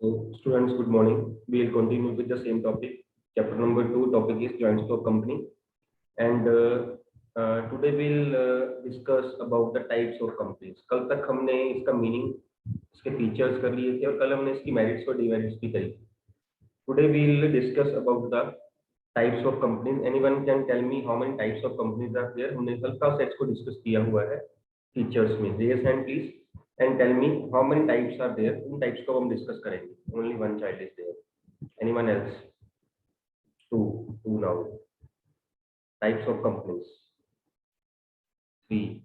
So, students, good morning. We will continue with the same topic. Chapter number 2 topic is joint stock company, and today we'll discuss about the types of companies. कल तक हमने इसका meaning, इसके features कर लिए थे और कल हमने इसकी मेरिट्स और डिमेरिट्स भी करी. Today we'll discuss about the types of companies. Anyone can tell me how many types of companies are there? हमने कल का सेट्स को डिस्कस किया हुआ है फीचर्स में. Raise hand please and tell me how many types are there. उन types को हम डिस्कस करेंगे. Only one child is there. Anyone else? Two now. Types of companies. 3,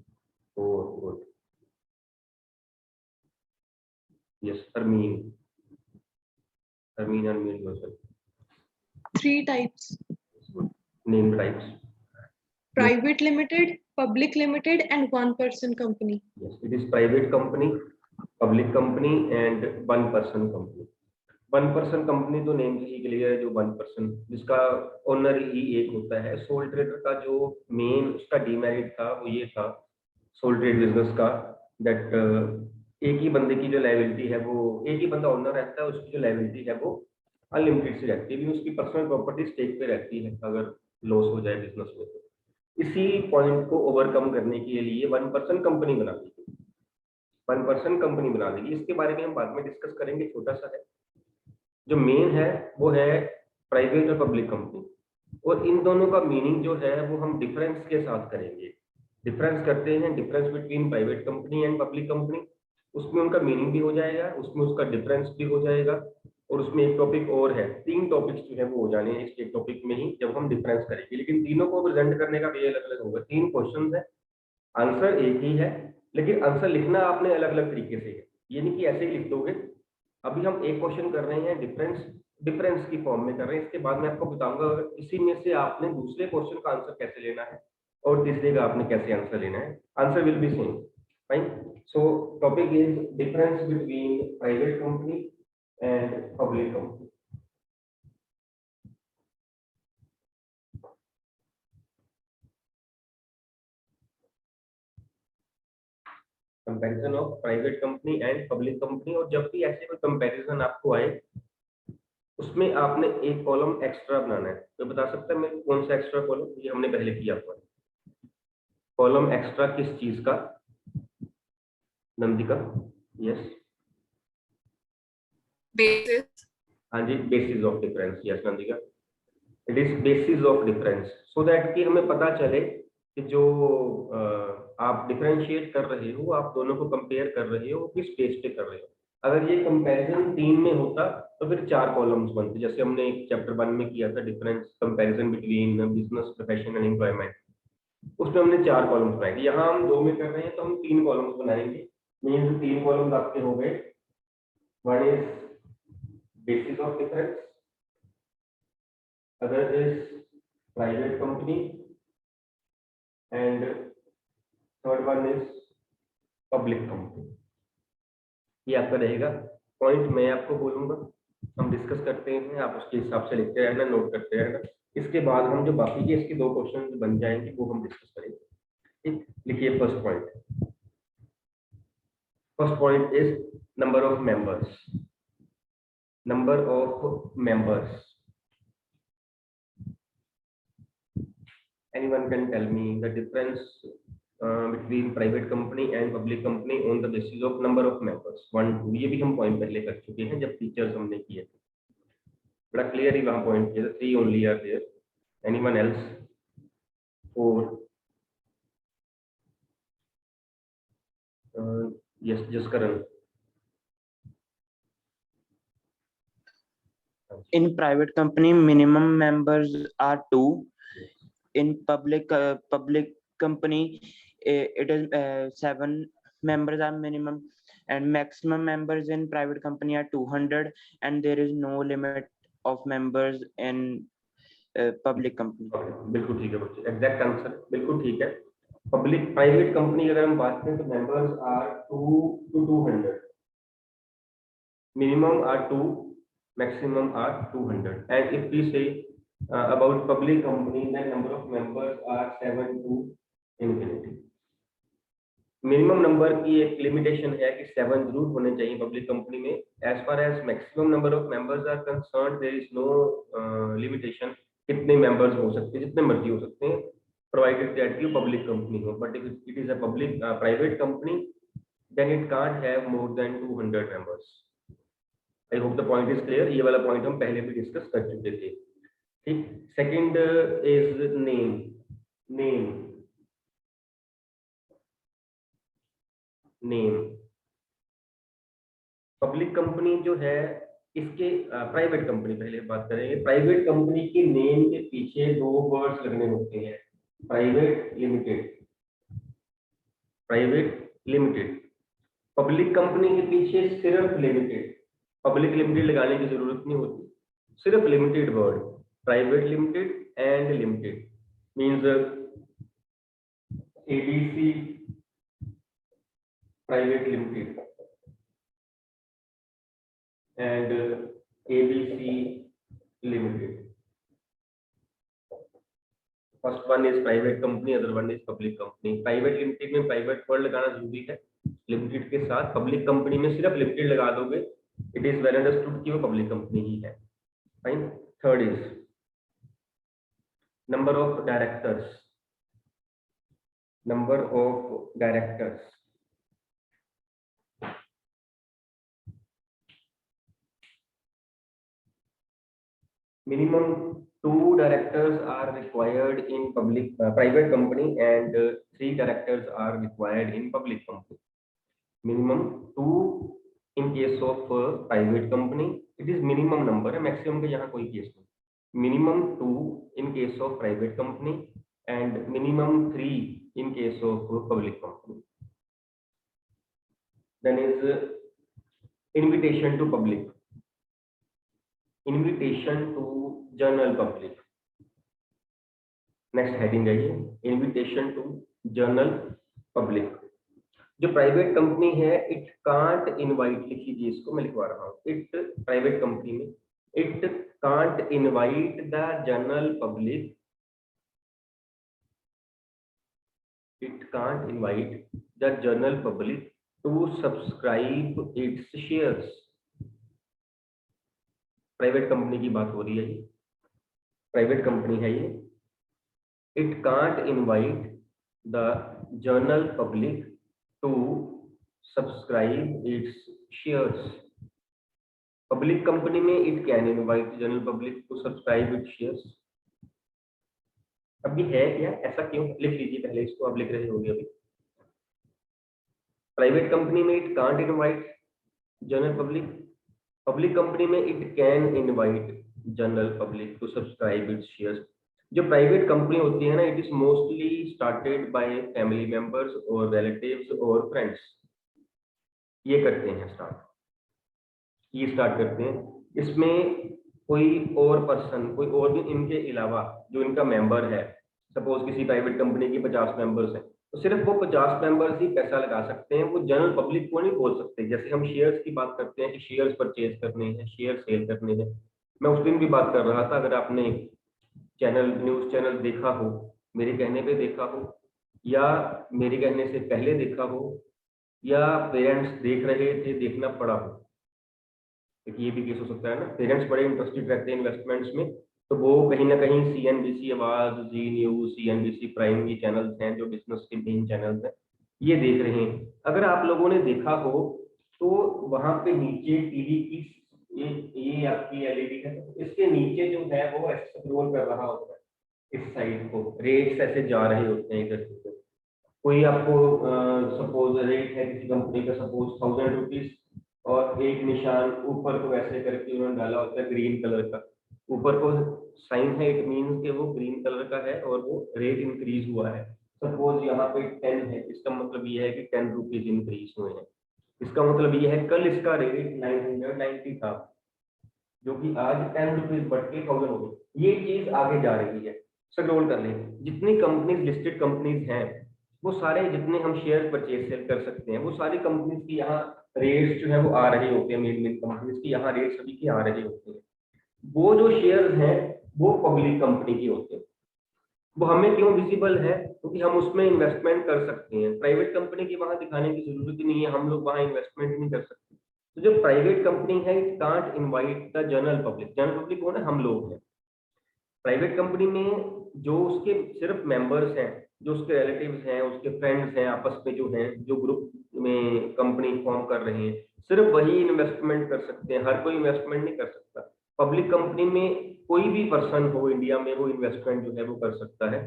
4, good. Yes, Armin, unmute yourself. 3 types. Good. Name the types. Private limited, public limited, and one-person company. Yes, it is private company, public company, and one-person company. One-person company तो name से ही clear है, जो one person जिसका owner ही एक होता है. Soul trader का जो मेन उसका डीमेरिट था वो ये था सोल ट्रेड बिजनेस का, दैट एक ही बंदे की जो लायबिलिटी है वो एक ही बंदा ओनर रहता है, उसकी जो लायबिलिटी है वो अनलिमिटेड सी रहती है, भी उसकी पर्सनल प्रॉपर्टी स्टेक पे रहती है अगर लॉस हो जाए बिजनेस में. तो इसी पॉइंट को ओवरकम करने के लिए वन पर्सन कंपनी बना दी. वन पर्सन कंपनी बना देगी, इसके बारे में हम बाद में डिस्कस करेंगे. छोटा सा है, जो मेन है वो है प्राइवेट और पब्लिक कंपनी, और इन दोनों का मीनिंग जो है वो हम डिफरेंस के साथ करेंगे. डिफरेंस करते हैं, difference between private company and public company. उसमें उनका मीनिंग भी हो जाएगा, उसमें उसका डिफरेंस भी हो जाएगा, और उसमें एक टॉपिक और है. 3 टॉपिक्स जो है वो हो जाने हैं इस एक टॉपिक में ही जब हम डिफरेंस करेंगे. लेकिन तीनों को प्रेजेंट करने का भी अलग अलग होगा. 3 क्वेश्चन है, आंसर एक ही है, लेकिन आंसर लिखना आपने अलग अलग तरीके से है. ये नहीं कि ऐसे ही लिख दोगे. अभी हम एक क्वेश्चन कर रहे हैं डिफरेंस की फॉर्म में कर रहे हैं. इसके बाद मैं आपको बताऊंगा इसी में से आपने दूसरे क्वेश्चन का आंसर कैसे लेना है और तीसरे का आपने कैसे आंसर लेना है. Answer will be same. Fine. So topic is difference between private company and public company. Comparison of private company and public company. और जब भी ऐसे कोई कंपैरिजन आपको आए उसमें आपने एक कॉलम एक्स्ट्रा बनाना है. तो बता सकता है मैं कौन सा एक्स्ट्रा कॉलम? ये हमने पहले किया हुआ है. कॉलम एक्स्ट्रा किस चीज का? नंदिका. Yes, Basis. हाँ जी, basis of difference. Yes Nandika, it is basis of difference, so that कि हमें पता चले कि जो आप डिफरेंशिएट कर रहे हो, आप दोनों को कंपेयर कर रहे हो, किस बेस पे कर रहे हो. अगर ये कंपैरिजन 3 में होता तो फिर 4 कॉलम्स बनते, जैसे हमने चैप्टर 1 में किया था difference comparison between business, profession and employment. उसमें हमने 4 कॉलम्स बनाए. यहाँ हम 2 में कर रहे हैं तो हम 3 कॉलम्स बनाएंगे. मीन्स 3 कॉलम्स आपके हो गए. One is basis of difference, other is private company, and third one is public company. ये आपका रहेगा. पॉइंट मैं आपको बोलूंगा, हम डिस्कस करते हैं, आप उसके हिसाब से लिखते रहना, नोट करते रहना. इसके बाद हम जो बाकी के इसके 2 क्वेश्चन बन जाएंगे वो हम डिस्कस करेंगे. ठीक, लिखिए first point. First point is number of members. Number of members. Anyone can tell me the difference between private company and public company on the basis of number of members? 1, 2. ये भी हम point पहले कर चुके हैं जब features हमने किए थे. बड़ा क्लियर ही वहां पॉइंट किया था. 3 only are there. Anyone else? 4. Yes, just Karan. In private company, minimum members are 2. In public company, it is 7 members are minimum, and maximum members in private company are 200, and there is no limit of members in public company. बिल्कुल ठीक है बच्चे, exact answer बिल्कुल ठीक है. Public private company अगर हम बात करें तो members are 2 to 200. Minimum are 2, maximum are 200. And if we say about public company, the number of members are 7 to infinity. Minimum number की एक लिमिटेशन है कि 7 जरूर होने चाहिए पब्लिक कंपनी में। As far as maximum number of members are concern, there is no limitation, कितने members हो सकते हैं, जितने मर्जी हो सकते हैं, प्रोवाइडेड दैट की पब्लिक कंपनी हो। But if it is a public private company, then it can't have more than 200 members. I hope the point is clear. ये वाला पॉइंट हम पहले भी डिस्कस कर चुके थे। ठीक, second is name. Name public company जो है, इसके प्राइवेट कंपनी पहले बात करेंगे। प्राइवेट कंपनी के नेम के पीछे 2 वर्ड्स लगने होते हैं, private limited, private limited. Public company के पीछे सिर्फ लिमिटेड, पब्लिक लिमिटेड लगाने की जरूरत नहीं होती, सिर्फ limited word, private limited and limited means ABC private limited and ABC Limited. First one is private company, other one is public company. Private limited में private word लगाना जरूरी है limited के साथ। public company में सिर्फ limited लगा दोगे, it is well understood कि वो public company ही है। Fine. Third is number of directors. Number of directors. Minimum 2 directors are required in private company and 3 directors are required in public company. Minimum 2 in case of private company, it is minimum number है, maximum का यहाँ कोई case नहीं। Minimum 2 in case of private company and minimum 3 in case of public company. Then is invitation to public. Invitation to general public, next heading है ये, invitation to general public. जो private company है, it can't invite, लिख लीजिए इसको, मैं लिखवा रहा हूँ, इट प्राइवेट कंपनी में it can't invite the general public, it can't invite the general public to subscribe its shares. Private company की बात हो रही है, ये प्राइवेट कंपनी है ये। It can't invite the general public to subscribe its shares. Public company में it can invite general public to subscribe its shares. अभी है क्या, ऐसा क्यों, लिख लीजिए पहले इसको, आप लिख रहे होंगे अभी। प्राइवेट कंपनी में it can't invite general public, public company में it can invite general public to subscribe its shares. जो प्राइवेट कंपनी होती है ना, it is mostly started by family members और रिलेटिव्स और फ्रेंड्स, ये करते हैं स्टार्ट, ये स्टार्ट करते हैं। इसमें कोई और पर्सन, कोई और भी इनके अलावा जो इनका मेंबर है, सपोज किसी प्राइवेट कंपनी के 50 मेंबर्स हैं, तो सिर्फ वो 50 मेंबर्स ही पैसा लगा सकते हैं, वो जनरल पब्लिक को नहीं बोल सकते। जैसे हम शेयर्स की बात करते हैं कि शेयर्स परचेज करने हैं, शेयर सेल करने हैं, मैं उस दिन भी बात कर रहा था, अगर आपने चैनल, न्यूज चैनल देखा हो, मेरे कहने पे देखा हो या मेरे कहने से पहले देखा हो या पेरेंट्स देख रहे थे, देखना पड़ा हो, ये भी केस हो सकता है ना, पेरेंट्स बड़े इंटरेस्टेड रहते हैं इन्वेस्टमेंट्स में, तो वो कहीं ना कहीं CNBC आवाज, जी न्यूज, CNBC प्राइम, ये चैनल्स हैं जो बिजनेस के मेन चैनल्स हैं, ये देख रहे हैं। अगर आप लोगों ने देखा हो तो वहां पे नीचे टीवी की ये आपकी LED है, इसके नीचे जो है वो ऐसे स्क्रॉल कर रहा होता है, इस साइड को रेट्स ऐसे जा रहे होते हैं इधर से। कोई आपको सपोज रेट है किसी कंपनी का, सपोज 1000 रुपीज, और एक निशान ऊपर को ऐसे करके उन्होंने डाला होता है ग्रीन कलर का, ऊपर को साइन है, इट मीन कि वो ग्रीन कलर का है और वो रेट इंक्रीज हुआ है। सपोज यहाँ पे 10 है, इसका मतलब ये है कि 10 रुपीज इंक्रीज हुए हैं। इसका मतलब ये है कल इसका रेट 990 था, जो कि आज 10 रुपीज बढ़ के 1000 हो गई। ये चीज आगे जा रही है, स्क्रॉल कर लें, जितनी कंपनीज लिस्टेड कंपनीज हैं, वो सारे जितने हम शेयर परचेज सेल कर सकते हैं, वो सारी कंपनीज की यहाँ रेट्स जो है वो आ रहे होते हैं, मेन कंपनीज की यहाँ रेट सभी की आ रहे होते हैं। वो जो शेयर हैं वो पब्लिक कंपनी की होते हैं, वो हमें क्यों विजिबल है? क्योंकि हम उसमें इन्वेस्टमेंट कर सकते हैं। प्राइवेट कंपनी की वहां दिखाने की जरूरत ही नहीं है, हम लोग वहां इन्वेस्टमेंट नहीं कर सकते। तो जो प्राइवेट कंपनी है, it can't invite the general public. General public कौन है? हम लोग हैं। प्राइवेट कंपनी में जो उसके सिर्फ मेंबर्स हैं, जो उसके रिलेटिव्स हैं, उसके फ्रेंड्स हैं, आपस में जो हैं, जो ग्रुप में कंपनी फॉर्म कर रहे हैं, सिर्फ वही इन्वेस्टमेंट कर सकते हैं, हर कोई इन्वेस्टमेंट नहीं कर सकता। पब्लिक कंपनी में कोई भी पर्सन हो इंडिया में, वो इन्वेस्टमेंट जो है वो कर सकता है।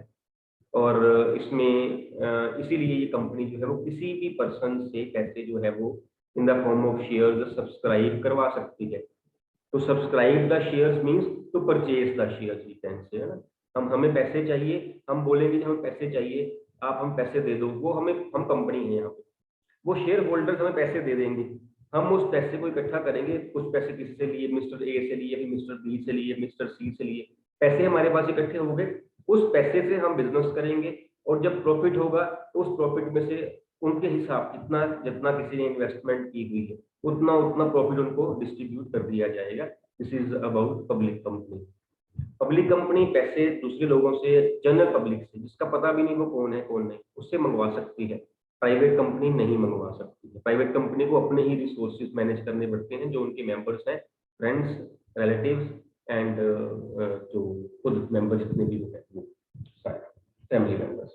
और इसमें इसीलिए ये कंपनी जो है वो किसी भी पर्सन से पैसे जो है वो in the form of shares subscribe करवा सकती है। तो subscribe the shares means to purchase the shares, we can say, है ना। हमें पैसे चाहिए, हम बोलेंगे कि हमें पैसे चाहिए, आप हम पैसे दे दो, वो हमें, हम कंपनी है यहाँ पे, वो शेयर होल्डर्स हमें पैसे दे देंगे, हम उस पैसे को इकट्ठा करेंगे। कुछ पैसे किससे लिए? मिस्टर ए से लिए, फिर मिस्टर बी से लिए, मिस्टर सी से लिए। पैसे हमारे पास इकट्ठे हो गए, उस पैसे से हम बिजनेस करेंगे, और जब प्रॉफिट होगा तो उस प्रॉफिट में से उनके हिसाब, जितना जितना किसी ने इन्वेस्टमेंट की हुई है, उतना उतना प्रॉफिट उनको डिस्ट्रीब्यूट कर दिया जाएगा। This is about public company. Public company पैसे दूसरे लोगों से, जनरल पब्लिक से, जिसका पता भी नहीं वो कौन है कौन नहीं, उससे मंगवा सकती है। प्राइवेट कंपनी नहीं मंगवा सकती है। प्राइवेट कंपनी को अपने ही रिसोर्सेज मैनेज करने पड़ते हैं, जो उनके मेंबर्स हैं, फ्रेंड्स, रिलेटिव्स एंड जो खुद मेंबर जितने भी है वो family members.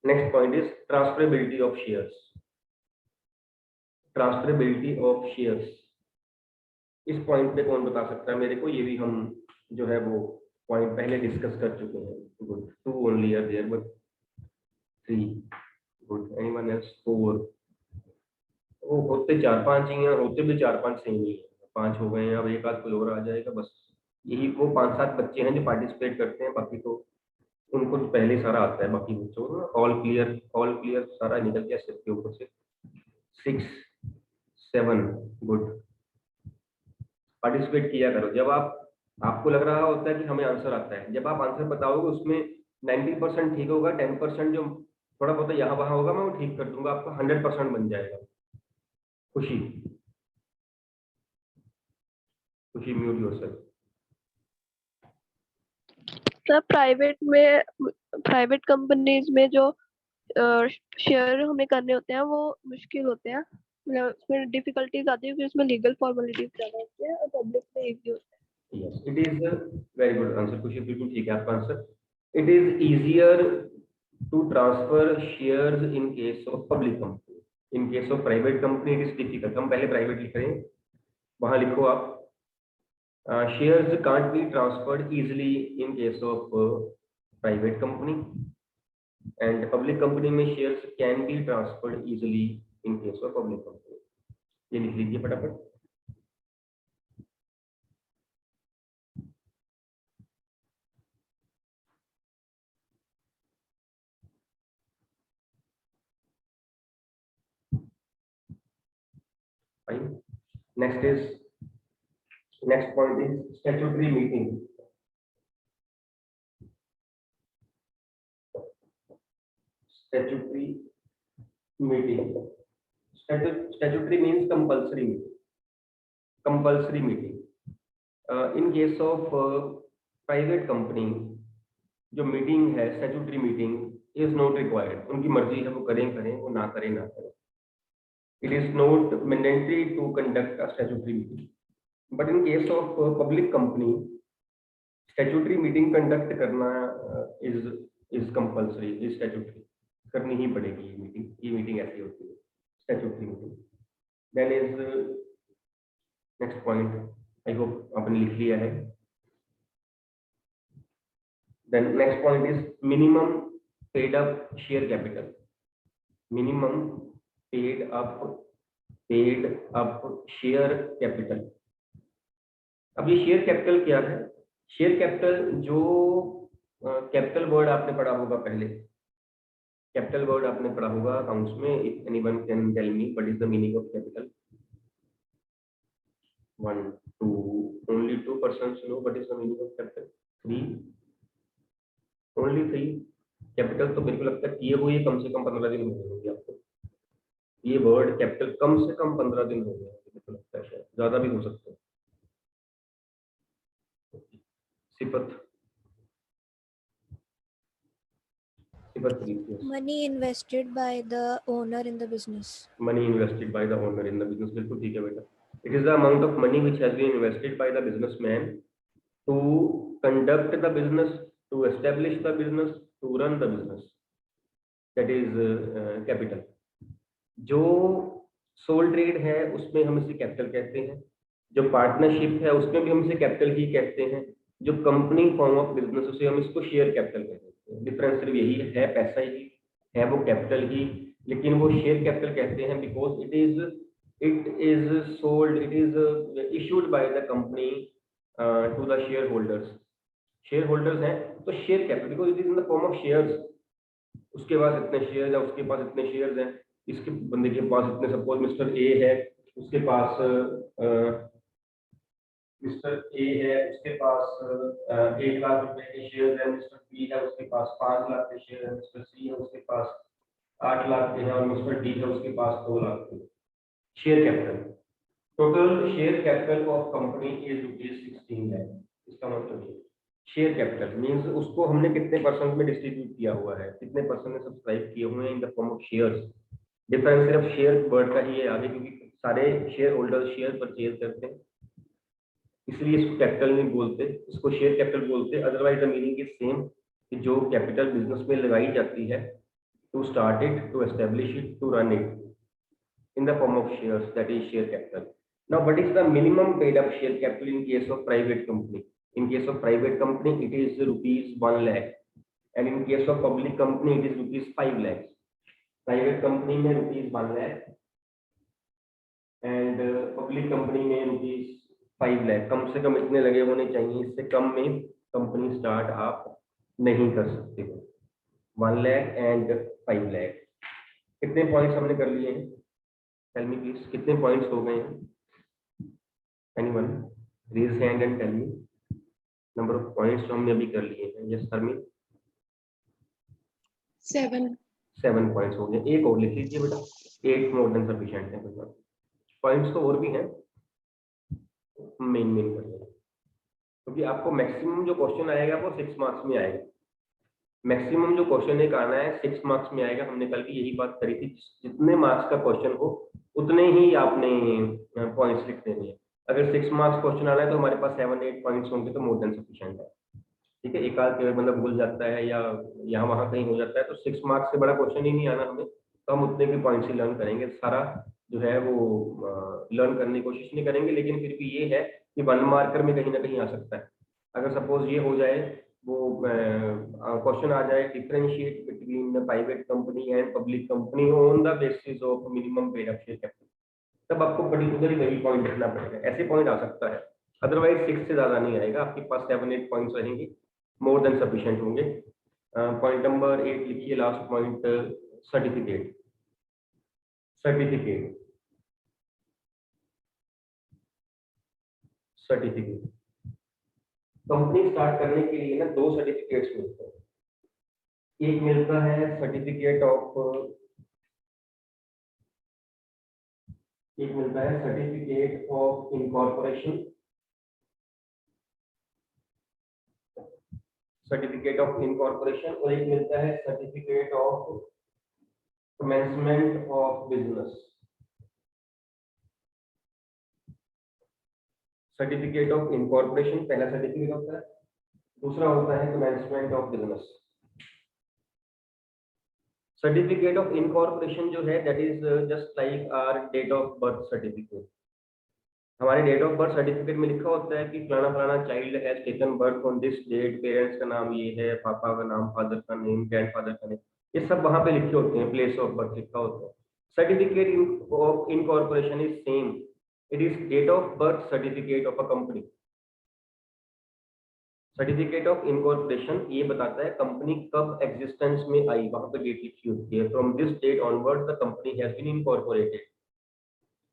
Next point is transferability of shares. Transferability of shares, इस पॉइंट पे कौन बता सकता है मेरे को? ये भी हम जो है वो पॉइंट पहले डिस्कस कर चुके हैं। Good, 2 only are there, but 3। Good, anyone else? 4। वो होते 4-5 ही हैं, होते भी 4-5 सेम ही है। 5 हो गए हैं, अब एक आध कोई और आ जाएगा बस। यही वो 5-7 बच्चे हैं जो पार्टिसिपेट करते हैं, बाकी तो उनको तो पहले सारा आता है। बाकी बच्चों को ऑल क्लियर सारा निकल गया सिर के ऊपर से। 6, 7। गुड, पार्टिसिपेट किया करो। जब आपको लग रहा होता है कि हमें आंसर आता है, जब आप आंसर बताओगे उसमें 90% ठीक होगा, 10% जो थोड़ा बहुत यहाँ वहाँ होगा मैं वो ठीक कर दूंगा, आपका 100% बन जाएगा। खुशी, खुशी mute yourself. Sir private companies में जो शेयर हमें करने होते हैं वो मुश्किल होते हैं, मतलब उसमें डिफिकल्टीज आती है क्योंकि उसमें लीगल फॉर्मेलिटीज ज्यादा होती है, और पब्लिक में इजी होता है। Yes, it is very good answer Khushi, बिल्कुल ठीक है आपका answer. It is easier to transfer shares in case of public company. In case of private company it is difficult. हम पहले प्राइवेट लिख रहे हैं, वहां लिखो आप shares can't be transferred easily in case of private company, and public company में shares can be transferred easily in case of public company। ये लिख लीजिए फटाफट। Fine. Next point is statutory meeting। Statutory meeting, statutory means compulsory meeting। Compulsory meeting in case of private company, जो meeting है statutory meeting is not required. उनकी मर्जी है, वो करें, वो ना करें ना करें। It is not mandatory to conduct a statutory meeting, but in case of public company statutory meeting conduct करना इज कंपल्सरी, इज स्टैट्यूटरी, करनी ही पड़ेगी ये मीटिंग। ये मीटिंग ऐसी होती है statutory meeting. Then is next point, I hope आपने लिख लिया है। Then next point is minimum paid up share capital। Minimum paid up share capital। अब ये शेयर कैपिटल क्या है? शेयर कैपिटल जो कैपिटल वर्ड आपने पढ़ा होगा पहले, कैपिटल वर्ड आपने पढ़ा होगा अकाउंट्स में। If anyone can tell me what is the meaning of capital? 1 2 only 2 persons know what is the meaning of capital। 3 only 3। Capital तो मेरे को लगता है किए हुए कम से कम 15 दिन हो गए होंगे आपको। ये वर्ड कैपिटल कम से कम 15 दिन हो गए, मेरे को लगता है, शायद ज्यादा भी हो सकता है। सिफत सिफर 3 yes. Money invested by the owner in the business. Money invested by the owner in the business, बिल्कुल ठीक है बेटा. It is the amount of money which has been invested by the businessman to conduct the business, to establish the business, to run the business. That is capital. जो soul trade है उसमें हम इसे capital कहते हैं, जो partnership है उसमें भी हम इसे कैपिटल ही कहते हैं, जो कंपनी फॉर्म ऑफ बिजनेस उसे हम इसको शेयर कैपिटल कहते हैं. डिफरेंस सिर्फ यही है पैसा ही है वो कैपिटल ही, लेकिन वो शेयर कैपिटल कहते हैं because it is sold, it is issued by the company to the share holders हैं तो share capital because it is in the form of shares. उसके पास इतने शेयर है, उसके पास इतने शेयर्स हैं, इसके बंदे के पास इतने, सपोज मिस्टर ए है उसके पास मिस्टर ए है उसके पास 1 लाख रुपए के शेयर है, मिस्टर बी है उसके पास 5 लाख के शेयर है, मिस्टर सी है उसके पास 8 लाख के हैं और मिस्टर डी है उसके पास 2 लाख के. Share capital, total share capital of company is ₹16 lakh. इसका मतलब ये शेयर कैपिटल मींस उसको हमने कितने परसेंट में डिस्ट्रीब्यूट किया हुआ है, कितने परसेंट में सब्सक्राइब किए हुए हैं इन the form of shares. Difference सिर्फ शेयर वर्ड का ही है आगे, क्योंकि सारे शेयर होल्डर शेयर परचेज करते हैं इसलिए इसको कैपिटल नहीं बोलते, इसको शेयर कैपिटल बोलते. Otherwise the meaning is same कि जो कैपिटल बिजनेस में लगाई जाती है to start it, to establish it, to run it in the form of shares, that is share capital. Now what is the minimum paid up share capital in case of private company? In case of private company, it is ₹1 lakh, and in case of public company, it is ₹5 lakhs. Private company में ₹1 lakh and public company में ₹5 lakh. कम से कम इतने लगे होने चाहिए, इससे कम में company start आप नहीं कर सकते हो. 1 lakh and 5 lakh. कितने पॉइंट्स हमने कर लिए हैं? Tell me please, कितने पॉइंट्स हो गए हैं? Anyone? Raise hand and tell me. Number of points जो हमने अभी कर लिए हैं. यस सर में 7 पॉइंट्स हो गए. एक और लिख लीजिए बेटा, 8 मोर देन सफिशिएंट है. पॉइंट्स तो और भी हैं, मेन कर लेंगे क्योंकि आपको मैक्सिमम जो क्वेश्चन आएगा वो 6 मार्क्स में आएगा. मैक्सिमम जो क्वेश्चन एक आना है 6 मार्क्स में आएगा. हमने कल भी यही बात करी थी, जितने मार्क्स का क्वेश्चन हो उतने ही आपने पॉइंट्स लिख देने हैं. अगर 6 मार्क्स क्वेश्चन आना है तो हमारे पास 7-8 पॉइंट्स होंगे तो मोर देन सफिशिएंट है. ठीक है, एक आध मतलब भूल जाता है या यहाँ वहाँ कहीं हो जाता है तो 6 मार्क्स से बड़ा क्वेश्चन ही नहीं आना हमें, तो हम उतने के पॉइंट्स ही लर्न करेंगे. सारा जो है वो लर्न करने की कोशिश नहीं करेंगे, लेकिन फिर भी ये है कि 1 मार्कर में कहीं ना कहीं आ सकता है. अगर सपोज ये हो जाए, वो क्वेश्चन आ जाए differentiate between private company and public company on the basis of minimum paid up share capital, तब आपको पर्टिकुलरली वही पॉइंट लिखना पड़ेगा. ऐसे पॉइंट आ सकता है, अदरवाइज 6 से ज्यादा नहीं आएगा. आपके पास 7-8 पॉइंट्स रहेंगे, मोर देन सफिशिएंट होंगे. पॉइंट नंबर 8 लिखिए, last point, certificate. Company start करने के लिए ना 2 सर्टिफिकेट्स मिलते हैं. एक मिलता है सर्टिफिकेट ऑफ इनकॉर्पोरेशन, और एक मिलता है certificate of commencement of business. Certificate of incorporation पहला सर्टिफिकेट होता है, दूसरा होता है commencement of business. Certificate of incorporation जो है that is just like our date of birth certificate. हमारे डेट ऑफ बर्थ सर्टिफिकेट में लिखा होता है कि फलाना फलाना child has taken birth on this date, parents का नाम ये है, पापा का नाम, फादर का नेम, ग्रैंडफादर का नेम, ये सब वहां पे लिखे होते हैं, प्लेस ऑफ बर्थ लिखा होता है. Certificate of incorporation is same, it is date of birth certificate of a company. Certificate of incorporation ये बताता है कंपनी कब एग्जिस्टेंस में आई, वहां पे डेट लिखी होती है. From this date onward the company has been incorporated.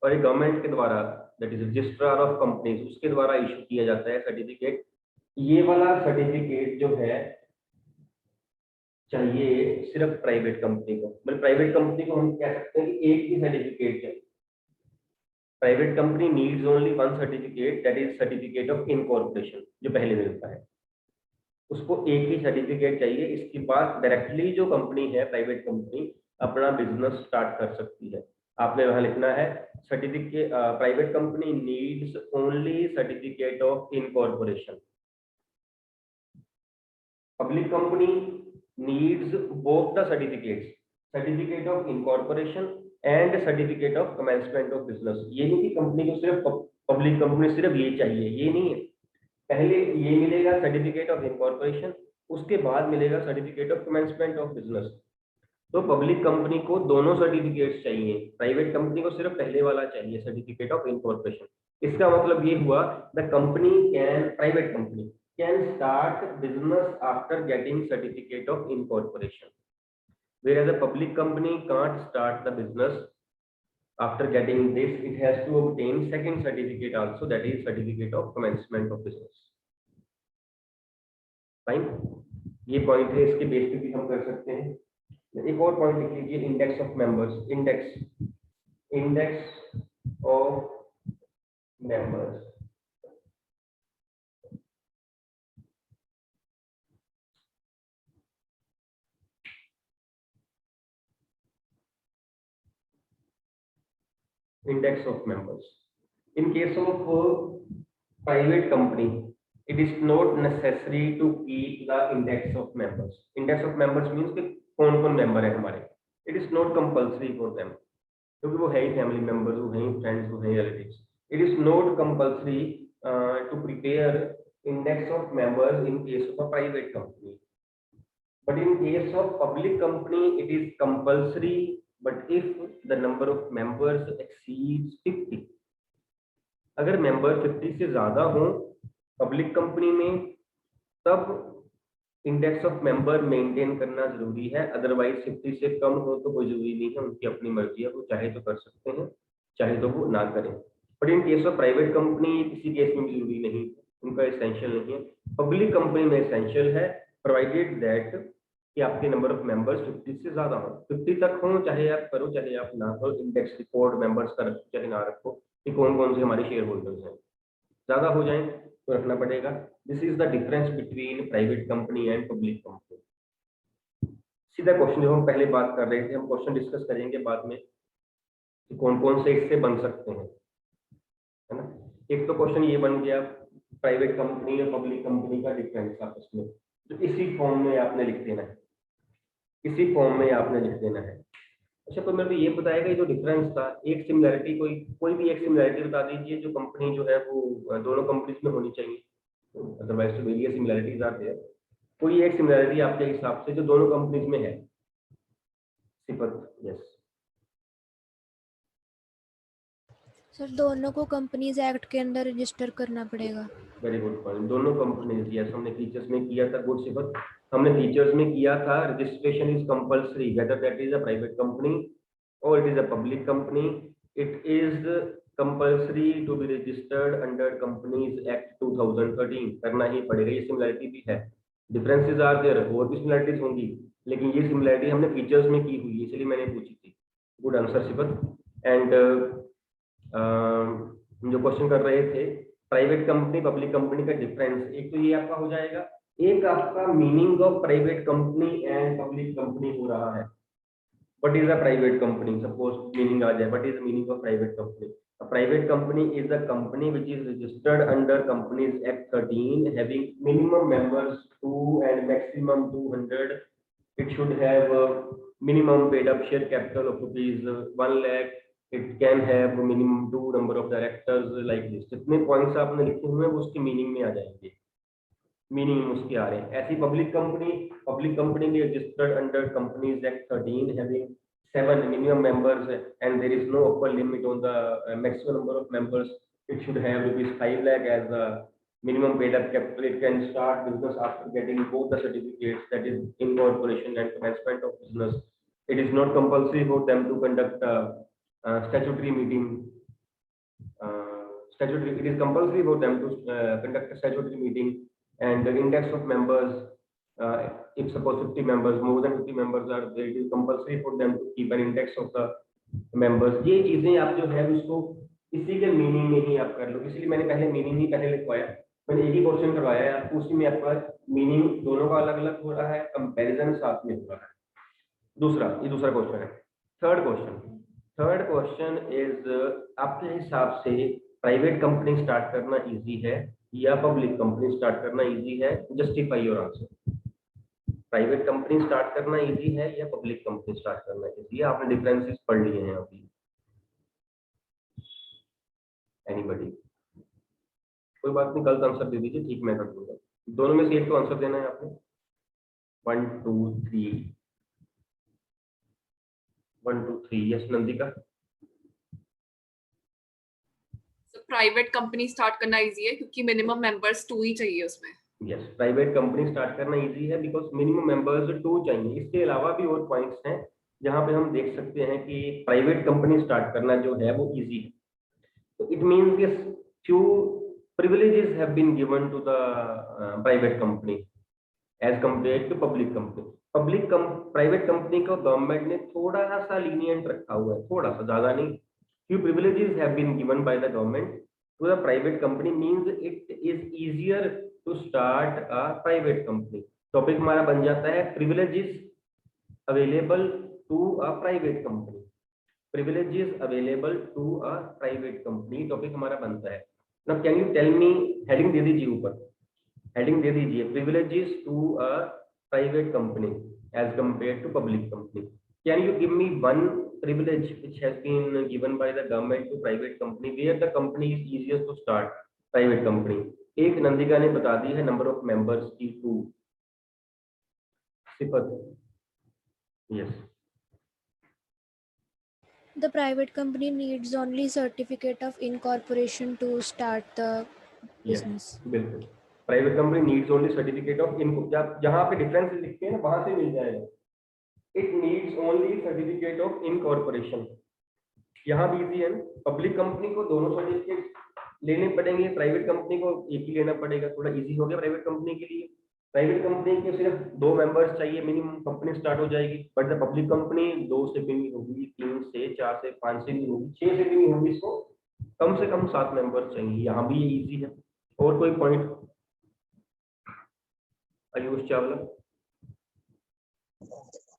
और ये गवर्नमेंट के द्वारा, that is registrar of companies, उसके द्वारा इशू किया जाता है सर्टिफिकेट. ये वाला सर्टिफिकेट जो है चाहिए सिर्फ प्राइवेट कंपनी को. मतलब प्राइवेट कंपनी को हम कह सकते हैं कि एक ही सर्टिफिकेट चाहिए. Private company needs only 1 certificate, that is certificate of incorporation, जो पहले मिलता है. उसको एक ही सर्टिफिकेट चाहिए। इसके बाद डायरेक्टली जो कंपनी है, प्राइवेट कंपनी, अपना बिजनेस स्टार्ट कर सकती है। आपने वहां लिखना है certificate, private company needs only certificate of incorporation, public company needs both the certificates, certificate of incorporation and certificate of commencement of business. ये नहीं कि कंपनी को सिर्फ, पब्लिक कंपनी सिर्फ ये चाहिए, ये नहीं है। पहले ये मिलेगा सर्टिफिकेट ऑफ इनकॉर्पोरेशन, उसके बाद मिलेगा certificate of commencement of business. तो पब्लिक कंपनी को दोनों सर्टिफिकेट्स चाहिए, प्राइवेट कंपनी को सिर्फ पहले वाला चाहिए, सर्टिफिकेट ऑफ इनकॉर्पोरेशन। इसका मतलब ये हुआ the company can, private company can start business after getting certificate of incorporation, whereas a public company can't start the business after getting this. It has to obtain second certificate also, that is certificate of commencement of business. Fine, ये point है, इसके base पे भी हम कर सकते हैं। एक और पॉइंट लिख लीजिए, index of members, index of members. Index of members. In case of private company, it is not necessary to keep the index of members. Index of members means कि कौन कौन member है हमारे। It is not compulsory for them, क्योंकि वो है ही family members, वो है ही friends, वो है ही relatives. It is not compulsory to prepare index of members in case of a private company. But in case of public company, it is compulsory. But if the number of members exceeds 50, अगर member 50 से ज्यादा हो public company में, तब index of member maintain करना जरूरी है। Otherwise 50 से कम हो तो कोई जरूरी नहीं है, उनकी अपनी मर्जी है, वो चाहे तो कर सकते हैं, चाहे तो वो ना करें। But in case of private company किसी केस में भी जरूरी नहीं, उनका एसेंशियल नहीं है। पब्लिक कंपनी में एसेंशियल है, प्रोवाइडेड दैट कि आपके नंबर ऑफ मेंबर्स 50 से ज्यादा हो। 50 तक हो, चाहे आप करो चाहे आप ना करो, इंडेक्स रिपोर्ट मेंबर्स का रखो चाहे ना रखो, कि कौन कौन से हमारे शेयर होल्डर्स हैं। ज्यादा हो जाए तो रखना पड़ेगा। This is the difference between private company and public company. सीधा क्वेश्चन जो हम पहले बात कर रहे थे, हम क्वेश्चन डिस्कस करेंगे बाद में कि कौन कौन से इससे बन सकते हैं, है ना। एक तो क्वेश्चन ये बन गया प्राइवेट कंपनी और पब्लिक कंपनी का डिफरेंस आपस में, तो इसी फॉर्म में आपने लिख देना है, इसी फॉर्म में आपने लिख देना है। अच्छा, तो मेरे को ये बताएगा ये जो डिफरेंस था, एक सिमिलैरिटी, कोई भी एक सिमिलैरिटी बता दीजिए जो कंपनी जो है वो दोनों कंपनीज में होनी चाहिए। अदरवाइज तो वेरियस सिमिलैरिटीज आते हैं, कोई एक सिमिलैरिटी आपके हिसाब से जो दोनों कंपनीज में है। सिफत, यस सर दोनों को कंपनीज एक्ट के अंदर रजिस्टर करना पड़ेगा। वेरी गुड पॉइंट, दोनों कंपनीज, यस हमने फीचर्स में किया था। गुड सिफत, हमने फीचर्स में किया था registration is compulsory whether that is a private company or it is a public company. It is compulsory to be registered under Companies Act 2013, करना ही पड़ेगा। ये सिमिलरिटी भी है, डिफरेंसेस आर देयर, और भी सिमिलरिटीज होंगी, लेकिन ये सिमिलरिटी हमने फीचर्स में की हुई है, इसलिए मैंने पूछी थी। गुड आंसर सिफत। एंड जो क्वेश्चन कर रहे थे प्राइवेट कंपनी पब्लिक कंपनी का डिफरेंस, एक तो ये आपका हो जाएगा, एक आपका meaning of private company and public company हो रहा है। What is a private company? Suppose meaning आ जाए, what is the meaning of private company? A private company is a company which is registered under Companies Act 13, having minimum members 2 and maximum 200. It should have a minimum paid up share capital of rupees 1 lakh. It can have minimum 2 number of directors like this. जितने points आपने लिखे हुए हैं वो उसके meaning में आ जाएंगे, meaning उसके आ रहे हैं। ऐसी पब्लिक कंपनी भी registered under companies act 13 having 7 minimum members and there is no upper limit on the maximum number of members. It should have rupees 5 lakh as the minimum paid up capital. It can start business after getting both the certificates, that is incorporation and commencement of business. It is not compulsory for them to conduct a statutory meeting. It is compulsory for them to conduct a statutory meeting. And the index of members, if suppose 50 members, more than 50 members are there, it is compulsory for them to keep an index of the members. ये चीजें आप जो है उसको इसी के meaning में ही आप कर लो, इसलिए मैंने पहले मीनिंग ही पहले लिखवाया मैंने एक ही क्वेश्चन करवाया है आपको, उसी में आपका मीनिंग दोनों का अलग अलग हो रहा है, कंपैरिजन साथ में हो रहा है। ये दूसरा क्वेश्चन है। थर्ड क्वेश्चन इज, आपके हिसाब से प्राइवेट कंपनी स्टार्ट करना इजी है या पब्लिक कंपनी स्टार्ट करना इजी है? Justify your answer. Private company start करना इजी है या पब्लिक कंपनी स्टार्ट करना इजी है? आपने डिफरेंसेस पढ़ लिए हैं अभी। एनीबॉडी? कोई बात नहीं, कल आंसर दे दीजिए, ठीक मैं कर दूंगा। दोनों में से एक तो आंसर देना है आपने। 1 2 3 1 2 3। Yes Nandika? Private company start करना इजी है क्योंकि मिनिमम मेंबर्स 2 ही चाहिए उसमें। यस, प्राइवेट कंपनी स्टार्ट करना इजी है बिकॉज मिनिमम मेंबर्स 2 चाहिए। इसके अलावा भी और पॉइंट्स हैं जहां पे हम देख सकते हैं कि प्राइवेट कंपनी स्टार्ट करना जो है वो इजी है। तो इट मींस कि few privileges have been given to the private company as compared to public company. Private company को गवर्नमेंट ने थोड़ा सा लीनियंट रखा हुआ है, थोड़ा सा, ज्यादा नहीं। few privileges have been given by the government to the private company, means it is easier to start a private company. Topic हमारा बन जाता है privileges available to a private company। privileges available to a private company topic हमारा बनता है। Now can you tell me, heading दे दीजिए, ऊपर हेडिंग दे दीजिए, privileges to a private company as compared to public company. Can you give me one privilege which has been given by the government to private company where the company is easiest to start private company? एक नंदिका ने बता दी है, number of members की 2। सिफत? Yes. The private company needs only certificate of incorporation to start the business. बिल्कुल, private company needs only certificate of income. जहां पे difference लिखते हैं ना वहां से मिल जाएगा। It needs only certificate of incorporation, यहाँ भी इजी है ना। पब्लिक कंपनी को दोनों सर्टिफिकेट लेने पड़ेंगे, प्राइवेट कंपनी को एक ही लेना पड़ेगा, थोड़ा इजी हो गया प्राइवेट कंपनी के लिए। प्राइवेट कंपनी के सिर्फ 2 मेंबर्स चाहिए, मिनिमम कंपनी स्टार्ट हो जाएगी। बट द पब्लिक कंपनी 2 से भी नहीं होगी, 3 से, 4 से, 5 से भी होगी, 6 से भी नहीं होगी, इसको कम से कम 7 मेंबर्स चाहिए। यहाँ भी ये इजी है। और कोई point? Ayush Chawla?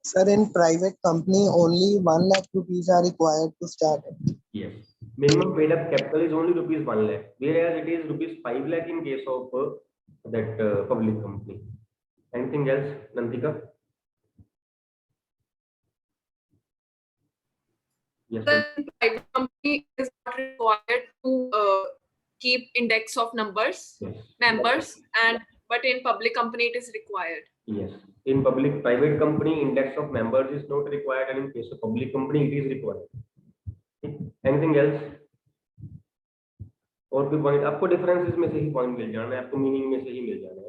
Sir, in private company, only 1 lakh rupees are required to start it. Yes. Minimum paid up capital is only rupees 1 lakh, whereas it is rupees 5 lakh in case of that public company. Anything else, Nandika? Yes. The private company is not required to keep index of numbers, Yes. members, but in public company it is required. Yes. In private company, index of members is not required, and in case of public company, it is required. Anything else? और कोई point? आपको differences में से ही point मिल जाना है, आपको meaning में से ही मिल जाना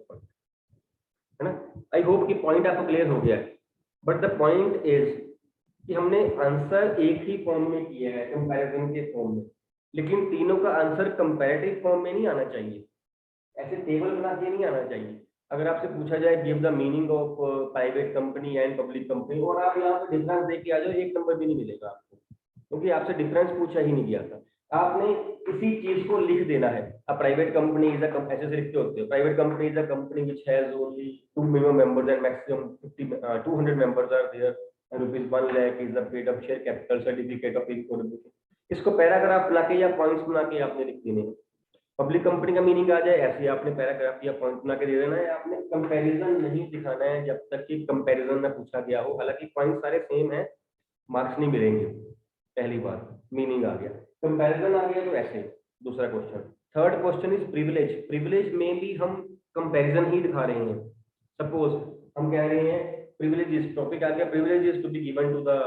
है ना। आई होप कि पॉइंट आपको क्लियर हो गया है। बट द पॉइंट इज कि हमने आंसर एक ही फॉर्म में किया है, कंपैरिजन के फॉर्म में, लेकिन तीनों का आंसर कंपैरेटिव फॉर्म में नहीं आना चाहिए, ऐसे टेबल बना के नहीं आना चाहिए। अगर आपसे पूछा जाए give the meaning of private company and public company, और आप यहाँ पे डिफरेंस देख के आ जाओ, 1 नंबर भी नहीं मिलेगा आपको, क्योंकि आपसे डिफरेंस पूछा ही नहीं गया था। आपने इसी चीज को लिख देना है। अब प्राइवेट कंपनी इज अ, ऐसे से लिखते होते हो, private company is a company which has only 2 minimum members and maximum 200 members are there, rupees 1 lakh is the paid up share capital certificate of incorporation. इसको पैराग्राफ बना के या पॉइंट्स बना के आपने लिख देने हैं। पब्लिक कंपनी का मीनिंग आ जाए, ऐसे आपने पैराग्राफ या पॉइंट बना के दे देना है। आपने कंपैरिजन नहीं दिखाना है जब तक कि कंपैरिजन ना पूछा गया हो। हालांकि पॉइंट सारे सेम है, मार्क्स नहीं मिलेंगे। पहली बार मीनिंग आ गया, कंपैरिजन आ गया तो ऐसे। दूसरा question, third question is privilege. Privilege में भी हम कंपैरिजन ही दिखा रहे हैं। सपोज हम कह रहे हैं प्रिविलेज, टॉपिक आ गया privilege is to be given to the,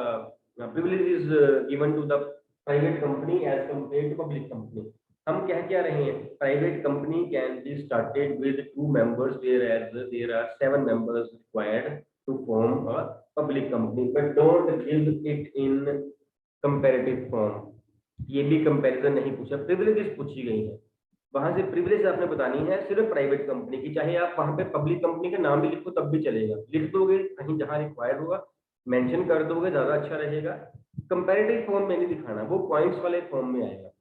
privilege is given to the private company as compared to public company. हम क्या रहे हैं, private company can be started with 2 members whereas there are 7 members required to form a public company, but don't give it in comparative form। ये भी comparison नहीं पूछा, privileges पूछी गई है। वहां से प्रिविलेज आपने बतानी है सिर्फ प्राइवेट कंपनी की, चाहे आप वहां पे पब्लिक कंपनी का नाम भी लिखो तब भी चलेगा। लिख दोगे कहीं जहां रिक्वायर्ड होगा, मेंशन कर दोगे, ज्यादा अच्छा रहेगा। कंपैरेटिव फॉर्म में नहीं दिखाना, वो पॉइंट्स वाले फॉर्म में आएगा।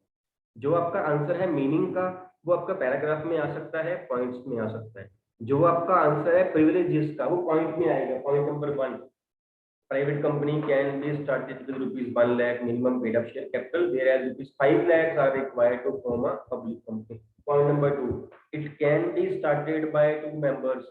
जो आपका आंसर है मीनिंग का वो आपका पैराग्राफ में आ सकता है, पॉइंट्स में आ सकता है। जो आपका आंसर है प्रिविलेजेस का वो पॉइंट में आएगा। Point number 1, private company can be started with ₹1 lakh minimum paid up share capital whereas ₹5 lakhs are required to form a public company. Point number 2, it can be started by 2 members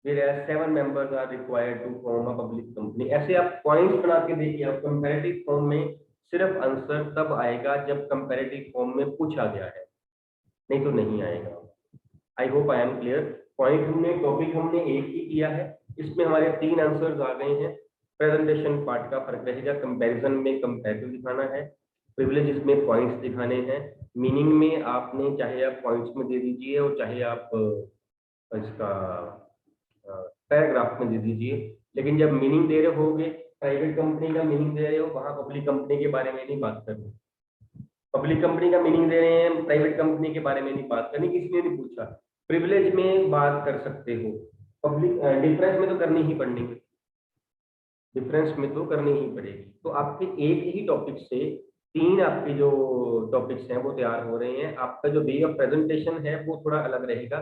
whereas 7 members are required to form a public company। ऐसे आप points बना के देखिए। आप comparative form में सिर्फ answer तब आएगा जब कंपैरेटिव फॉर्म में पूछा गया है, नहीं तो नहीं आएगा। I hope I am clear. Point हमने टॉपिक हमने एक ही किया है, इसमें हमारे 3 आंसर्स आ गए हैं। प्रेजेंटेशन पार्ट का फर्क रहेगा, कंपैरिजन में कंपैरेटिव दिखाना है, प्रिविलेजेस में पॉइंट्स दिखाने हैं, मीनिंग में आपने चाहे आप पॉइंट्स में दे दीजिए और चाहे आप इसका पैराग्राफ में दे दीजिए। लेकिन जब मीनिंग दे रहे होगे, प्राइवेट कंपनी का मीनिंग दे रहे हो, वहां पब्लिक कंपनी के बारे में नहीं बात करनी। पब्लिक कंपनी का मीनिंग दे रहे हैं, प्राइवेट कंपनी के बारे में नहीं बात करनी, किसी ने नहीं पूछा। प्रिविलेज में बात कर सकते हो, पब्लिक डिफरेंस में तो करनी ही पड़नी है, डिफरेंस में तो करनी ही पड़ेगी। तो आपके एक ही टॉपिक से 3 आपके जो टॉपिक्स हैं वो तैयार हो रहे हैं। आपका जो वे ऑफ प्रेजेंटेशन है वो थोड़ा अलग रहेगा।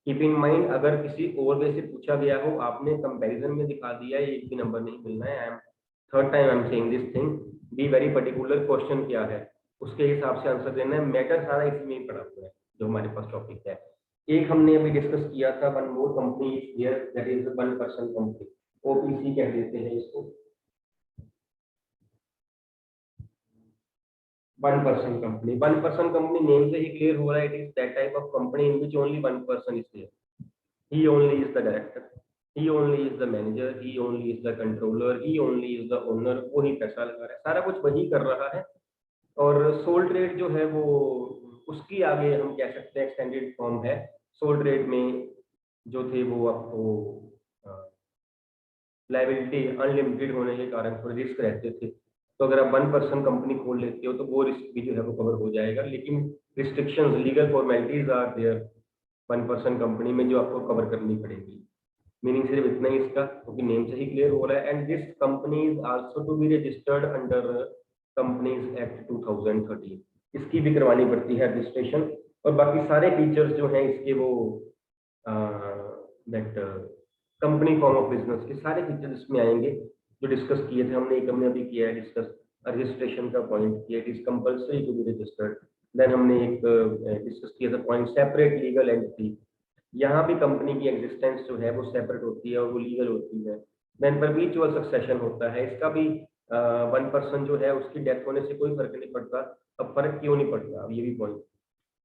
कीप इन माइंड, अगर किसी और वे से पूछा गया हो, आपने कंपैरिजन में दिखा दिया, एक भी नंबर नहीं मिलना है। I am third time I am saying this thing, be very particular. Question क्या है उसके हिसाब से आंसर देना है। मैटर सारा इसमें ही पड़ा हुआ है जो हमारे पास टॉपिक है। एक हमने अभी डिस्कस किया था, one more company is here, that is 1 person company, OPC कह देते हैं इसको। 1 person company, 1 person company name से ही क्लियर हो रहा है, it is that type of company in which only 1 person is there. He only is the director, he only is the manager, he only is the controller, he only is the owner। वही पैसा लगा रहा है, सारा कुछ वही कर रहा है। और सोल ट्रेड जो है वो उसकी आगे हम कह सकते हैं एक्सटेंडेड फॉर्म है। सोल ट्रेड में जो थे वो आपको लाइबिलिटी अनलिमिटेड होने के कारण थोड़े रिस्क रहते थे। तो अगर आप 1 person कंपनी खोल लेते हो तो वो रिस्क भी जो है वो कवर हो जाएगा। लेकिन restrictions, legal formalities are there 1 person company में जो आपको कवर करनी पड़ेगी। मीनिंग सिर्फ इतना ही इसका, क्योंकि नेम से ही क्लियर हो रहा है। And this company is also to be registered under companies act 2013। इसकी भी करवानी पड़ती है रजिस्ट्रेशन। और बाकी सारे फीचर्स जो हैं इसके वो that company form of business के सारे फीचर्स इसमें आएंगे जो डिस्कस किए थे हमने। एक हमने अभी किया है डिस्कस रजिस्ट्रेशन का पॉइंट किया, it is compulsory to be registered. Then हमने एक डिस्कस किया था पॉइंट सेपरेट लीगल एंटिटी। यहाँ भी कंपनी की एग्जिस्टेंस जो है वो सेपरेट होती है और वो लीगल होती है। देन परपीचुअल सक्सेशन होता है, इसका भी 1 person जो है उसकी डेथ होने से कोई फर्क नहीं पड़ता। अब फर्क क्यों नहीं पड़ता, अब ये भी पॉइंट,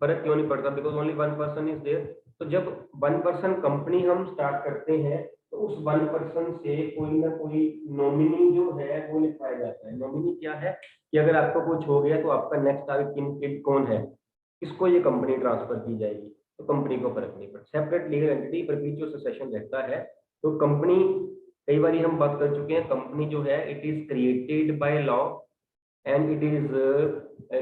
फर्क क्यों नहीं पड़ता, because only 1 person is there. तो जब 1 person कंपनी हम स्टार्ट करते हैं तो उस 1 person से कोई ना कोई नॉमिनी जो है वो लिखवाया जाता है। नॉमिनी क्या है कि अगर आपको कुछ हो गया तो आपका नेक्स्ट टारगेट कौन है, किसको ये कंपनी ट्रांसफर की जाएगी, तो कंपनी को फर्क नहीं पड़ता। सेपरेट लीगल एंटिटी परपीचुअल सक्सेशन रहता है। तो कंपनी, कई बार हम बात कर चुके हैं, कंपनी जो है it is created by law and it is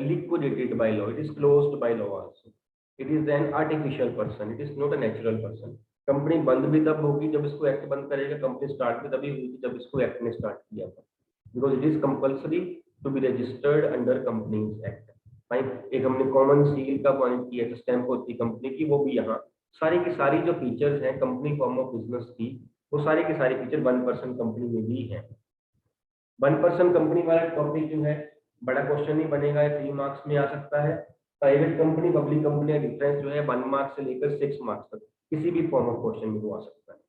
liquidated by law, it is closed by law also, it is an artificial person, it is not a natural person। Company बंद भी तब होगी जब इसको एक्ट बंद करेगा, कंपनी स्टार्ट भी तभी हुई जब इसको एक्ट ने स्टार्ट किया था, because it is compulsory to be registered under companies act. Fine. एक हमने कॉमन सील का पॉइंट किया, स्टैंप होती कंपनी की, वो भी यहाँ सारी की सारी जो फीचर्स हैं कंपनी फॉर्म ऑफ बिजनेस की, वो सारी की सारी फीचर 1 person कंपनी में भी है। 1 person कंपनी वाला टॉपिक जो है बड़ा क्वेश्चन नहीं बनेगा, 3 marks में आ सकता है। प्राइवेट कंपनी पब्लिक कंपनी का डिफरेंस जो है 1 mark से लेकर 6 marks तक किसी भी फॉर्म ऑफ क्वेश्चन में वो आ सकता है।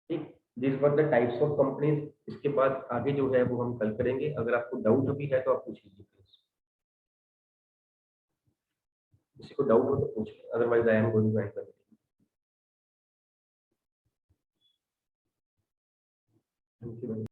ठीक, this were the types of companies. इसके बाद आगे जो है वो हम कल करेंगे। अगर आपको डाउट भी है तो आप पूछ लीजिए प्लीज, किसी को डाउट हो तो पूछ लें, otherwise I am going to end. Thank you.